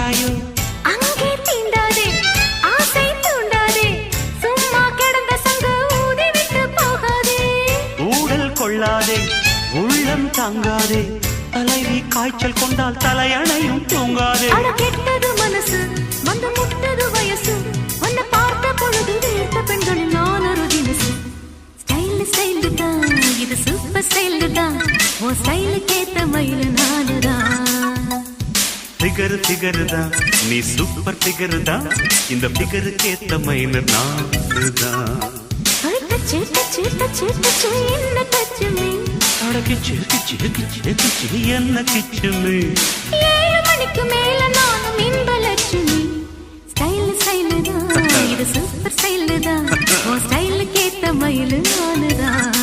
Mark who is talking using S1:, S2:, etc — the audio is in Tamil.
S1: மாட்டாயோ
S2: அங்கே தீண்டாதே ஆசை தூண்டாதே சும்மா கிடந்த சங்கு ஊதிவிட்டு போகாதே
S1: ஊடல் கொள்ளாதே உள்ளம் தாங்காதே தலைவி காய்ச்சல் கொண்டால் தலையணையும் தூங்காதே
S2: அட கெட்டது மனசு வந்து முட்டது வயசு உன்னை பார்த்த பொழுது வீழ்த்த பெண்களில் நான் ஒரு தினசு ஸ்டைல் ஸ்டைல் தான் இது சூப்பர் ஸ்டைல் தான் உன் ஸ்டைலுக்கு ஏத்த மயில் நானுதான்
S1: ஃபிகர் ஃபிகர் தான் நீ சூப்பர் ஃபிகர் தான் இந்த ஃபிகருக்கு ஏத்த மயில் நானுதான்
S2: டச்சு டச்சு டச்சு டச்சு என்ன டச்சு மீ
S1: அடக்கிச்சு கிச்சு கிச்சு கிச்சு என்ன கிச்சுமே
S2: 7 மணிக்கு மேல நானும் இன்ப லட்சுமி ஸ்டைல் ஸ்டைல் தான் இது சூப்பர் ஸ்டைல் தான் உன் ஸ்டைலுக்கு ஏத்த மயில் நானுதான்